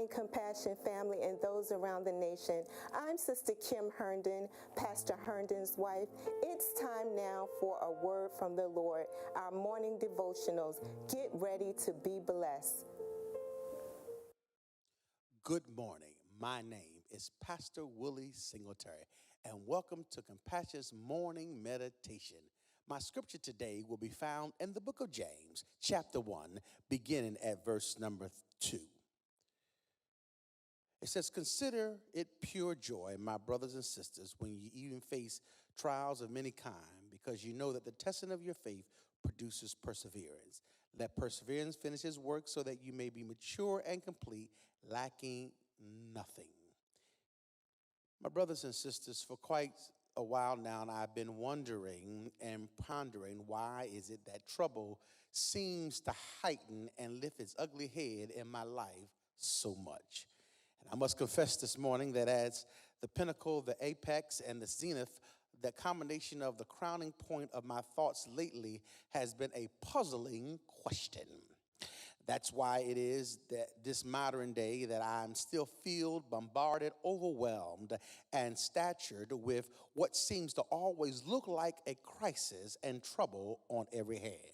morning, Compassion family and those around the nation. I'm Sister Kim Herndon, Pastor Herndon's wife. It's time now for a word from the Lord, our morning devotionals. Get ready to be blessed. Good morning. My name is Pastor Willie Singletary, and welcome to Compassion's morning meditation. My scripture today will be found in the book of James, chapter 1, beginning at verse number 2. It says, "Consider it pure joy, my brothers and sisters, when you even face trials of many kind, because you know that the testing of your faith produces perseverance. Let perseverance finish its work so that you may be mature and complete, lacking nothing." My brothers and sisters, for quite a while now, I've been wondering and pondering, why is it that trouble seems to heighten and lift its ugly head in my life so much? And I must confess this morning that as the pinnacle, the apex, and the zenith, the combination of the crowning point of my thoughts lately has been a puzzling question. That's why it is that this modern day that I'm still filled, bombarded, overwhelmed, and statured with what seems to always look like a crisis and trouble on every hand.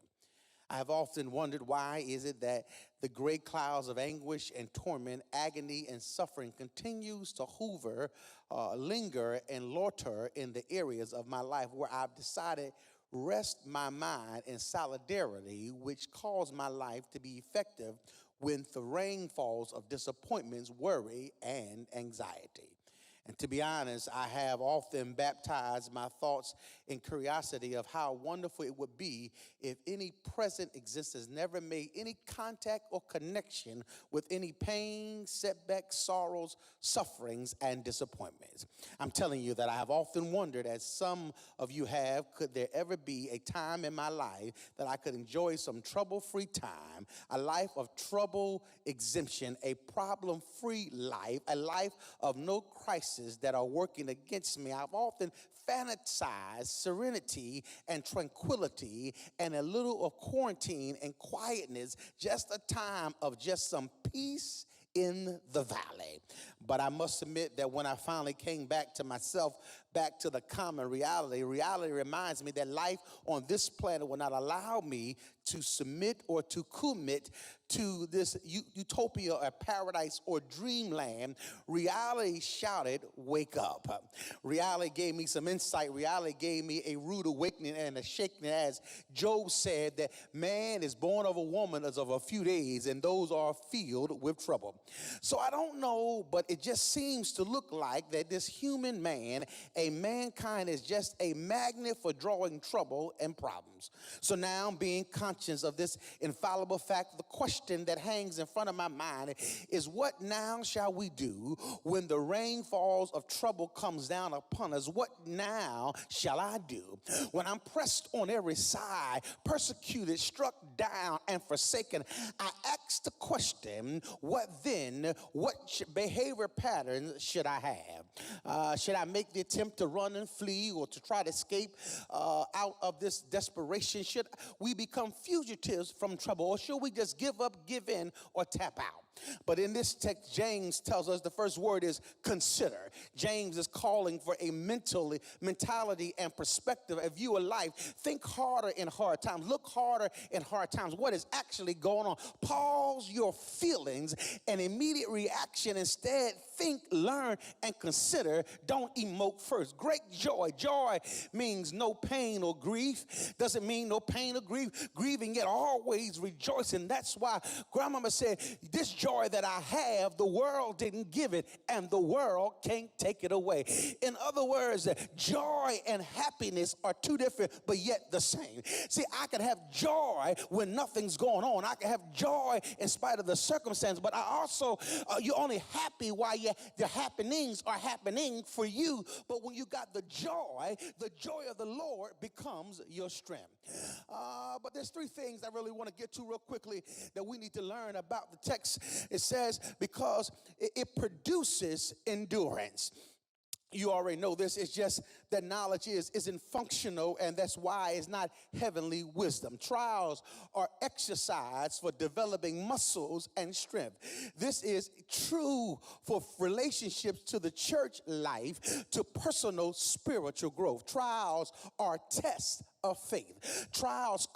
I have often wondered, why is it that the gray clouds of anguish and torment, agony and suffering continues to linger and loiter in the areas of my life where I've decided rest my mind in solidarity, which caused my life to be effective when the rainfalls of disappointments, worry, and anxiety. And to be honest, I have often baptized my thoughts in curiosity of how wonderful it would be if any present existence never made any contact or connection with any pain, setbacks, sorrows, sufferings, and disappointments. I'm telling you that I have often wondered, as some of you have, could there ever be a time in my life that I could enjoy some trouble-free time, a life of trouble exemption, a problem-free life, a life of no crisis that are working against me. I've often fantasized serenity and tranquility and a little of quarantine and quietness, just a time of just some peace in the valley. But I must admit that when I finally came back to myself, back to the common reality reminds me that life on this planet will not allow me to submit or to commit to this utopia or paradise or dreamland. Reality shouted, "Wake up." Reality gave me some insight. Reality gave me a rude awakening and a shaking, as Job said that man is born of a woman as of a few days, and those are filled with trouble. So I don't know, but it just seems to look like that this human man, a mankind, is just a magnet for drawing trouble and problems. So now, being conscious of this infallible fact, the question that hangs in front of my mind is, what now shall we do when the rainfalls of trouble comes down upon us? What now shall I do when I'm pressed on every side, persecuted, struck down, and forsaken? I ask the question, what then? What behavior patterns should I have? Should I make the attempt to run and flee, or to try to escape out of this desperation? Should we become fugitives from trouble, or should we just give up, give in, or tap out? But in this text, James tells us the first word is consider. James is calling for a mentality and perspective, a view of life. Think harder in hard times. Look harder in hard times. What is actually going on? Pause your feelings and immediate reaction. Instead, think, learn, and consider. Don't emote first. Great joy. Joy means no pain or grief. Doesn't mean no pain or grief. Grieving yet always rejoicing. That's why Grandmama said, this joy that I have, the world didn't give it, and the world can't take it away. In other words, joy and happiness are two different, but yet the same. See, I can have joy when nothing's going on. I can have joy in spite of the circumstance, but I also, you're only happy while the happenings are happening for you. But when you got the joy of the Lord becomes your strength. But there's three things I really want to get to real quickly that we need to learn about the text. It says, because it produces endurance. You already know this. It's just that knowledge isn't functional, and that's why it's not heavenly wisdom. Trials are exercise for developing muscles and strength. This is true for relationships to the church life, to personal spiritual growth. Trials are tests of faith. Trials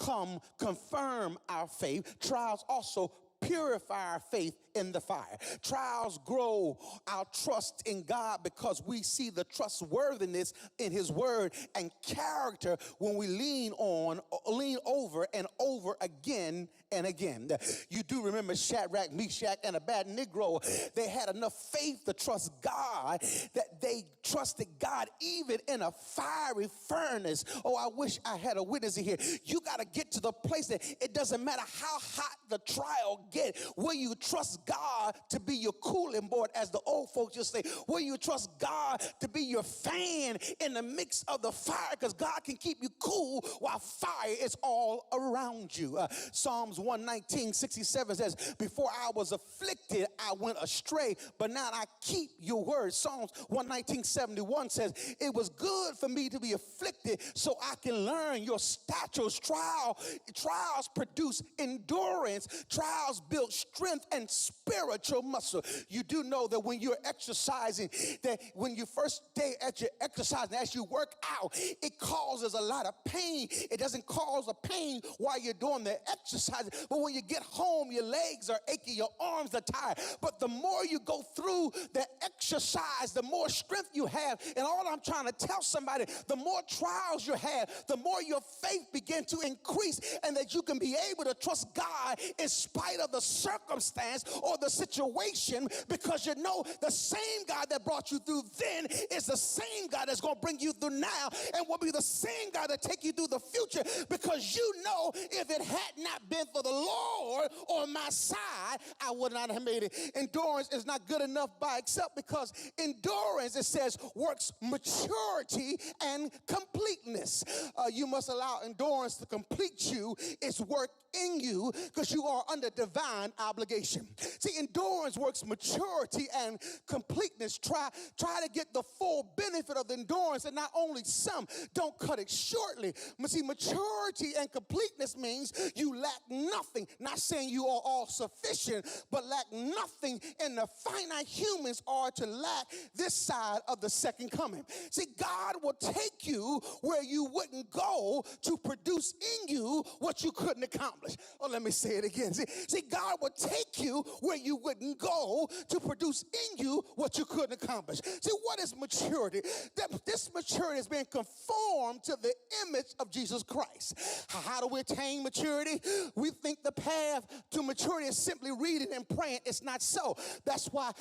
confirm our faith. Trials also purify our faith in the fire. Trials grow our trust in God because we see the trustworthiness in his word and character when we lean over and over again and again. You do remember Shadrach, Meshach, and Abednego. They had enough faith to trust God that they trusted God even in a fiery furnace. Oh, I wish I had a witness in here. You got to get to the place that it doesn't matter how hot the trial get, where you trust God to be your cooling board, as the old folks just say, where you trust God to be your fan in the mix of the fire, because God can keep you cool while fire is all around you. Psalms 119:67 says, before I was afflicted, I went astray, but now I keep your word. Psalms 119:71 says, it was good for me to be afflicted so I can learn your statutes. Trials produce endurance. Trials build strength and spiritual muscle. You do know that when you're exercising, that when you first day at your exercising, as you work out, it causes a lot of pain. It doesn't cause a pain while you're doing the exercise, but when you get home, your legs are aching, your arms are tired. But the more you go through the exercise, the more strength you have. And all I'm trying to tell somebody, the more trials you have, the more your faith begins to increase, and that you can be able to trust God in spite of the circumstance or the situation, because you know the same God that brought you through then is the same God that's going to bring you through now, and will be the same God that take you through the future, because you know if it had not been for the Lord on my side, I would not have made it. Endurance is not good enough by itself, because endurance, it says, works maturity and completeness. You must allow endurance to complete you. It's work in you, because you are under divine obligation. See, endurance works maturity and completeness. Try to get the full benefit of the endurance, and not only some. Don't cut it shortly. But see, maturity and completeness means you lack nothing. Not saying you are all sufficient, but lack nothing, and the finite humans are to lack this side of the second coming. See, God will take you where you wouldn't go to produce in you what you couldn't accomplish. Oh, let me say it again. See, God will take you where you wouldn't go to produce in you what you couldn't accomplish. See, what is maturity? This maturity is being conformed to the image of Jesus Christ. How do we attain maturity? We think the path to maturity is simply reading and praying. It's not so. That's why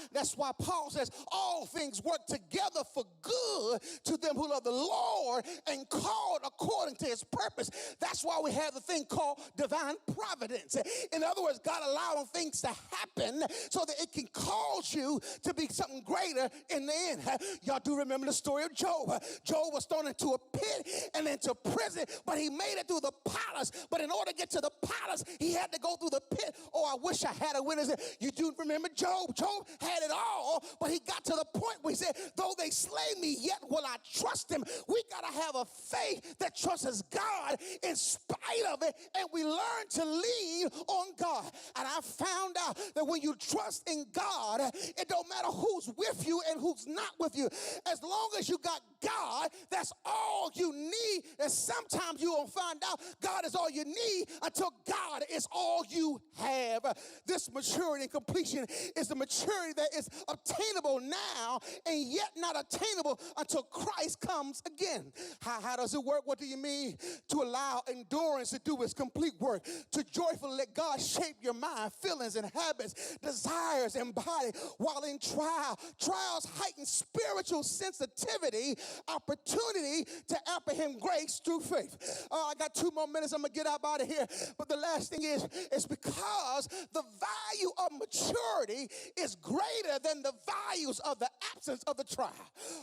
Paul says all things work together for good to them who love the Lord and called according to his purpose. That's why we have the thing called divine providence. In other words, God allowing things to happen so that it can cause you to be something greater in the end. Y'all do remember the story of Job. Job was thrown into a pit and into prison, but he made it through the palace. But in order to get to the palace, he had to go through the pit. Oh, I wish I had a witness. You do remember Job. Job had it all, but he got to the point where he said, though they slay me, yet will I trust him. We got to have a faith that trusts God in spite of it, and we learn to lean on God. And I found out that when you trust in God, it don't matter who's with you and who's not with you. As long as you got God, that's all you need. And sometimes you won't find out God is all you need until God is all you have. This maturity and completion is the maturity that is obtainable now and yet not attainable until Christ comes again. How does it work? What do you mean? To allow endurance to do its complete work, to joyfully let God shape your mind, feelings, and habits, desires, and body while in trial. Trials heighten spiritual sensitivity, opportunity to apprehend grace through faith. I got 2 more minutes. I'm going to get up out of here. But the last thing is because the value of maturity is greater than the values of the absence of the trial.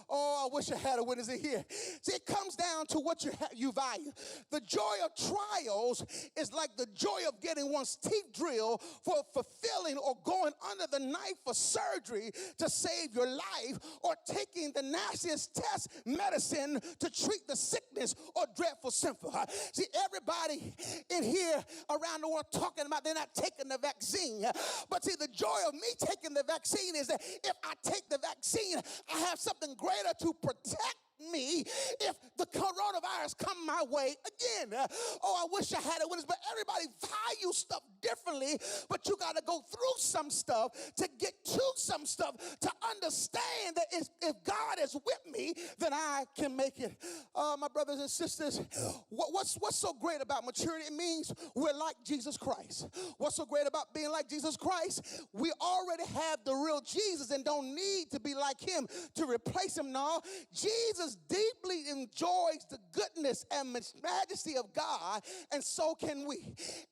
Oh, I wish I had a witness in here. See, it comes down to what you value. The joy of trials is like the joy of getting one's teeth drilled for fulfilling failing or going under the knife for surgery to save your life, or taking the nastiest test medicine to treat the sickness or dreadful symptom. See, everybody in here around the world talking about they're not taking the vaccine. But see, the joy of me taking the vaccine is that if I take the vaccine, I have something greater to protect me if the coronavirus come my way again. I wish I had it with us, but everybody values stuff differently. But you got to go through some stuff to get to some stuff to understand that if God is with me, then I can make it. My brothers and sisters, what's so great about maturity? It means we're like Jesus Christ. What's so great about being like Jesus Christ? We already have the real Jesus and don't need to be like him to replace him. No, Jesus deeply enjoys the goodness and majesty of God, and so can we.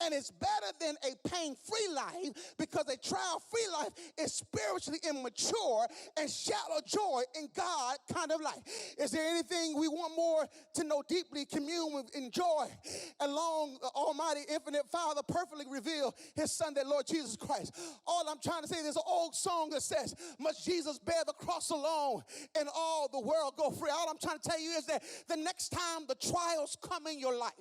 And it's better than a pain-free life, because a trial-free life is spiritually immature and shallow joy in God kind of life. Is there anything we want more to know deeply, commune with, enjoy, and long the Almighty Infinite Father perfectly reveal his Son, that Lord Jesus Christ? All I'm trying to say, there's an old song that says, must Jesus bear the cross alone and all the world go free? All I'm trying to tell you is that the next time the trials come in your life,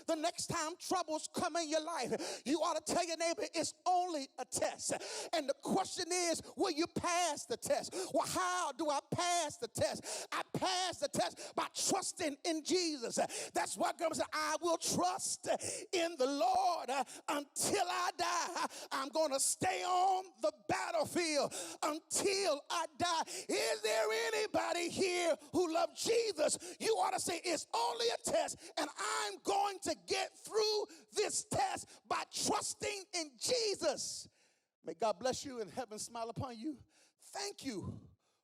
the next time troubles come in your life, you ought to tell your neighbor it's only a test. And the question is, will you pass the test? Well, how do I pass the test? I pass the test by trusting in Jesus. That's why God said, I will trust in the Lord until I die. I'm going to stay on the battlefield until I die. Is there anybody here who loves Jesus? You ought to say, it's only a test, and I'm going to get through this test by trusting in Jesus. May God bless you and heaven smile upon you. Thank you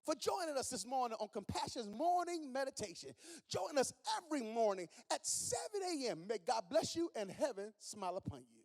for joining us this morning on Compassion's Morning Meditation. Join us every morning at 7 a.m. May God bless you and heaven smile upon you.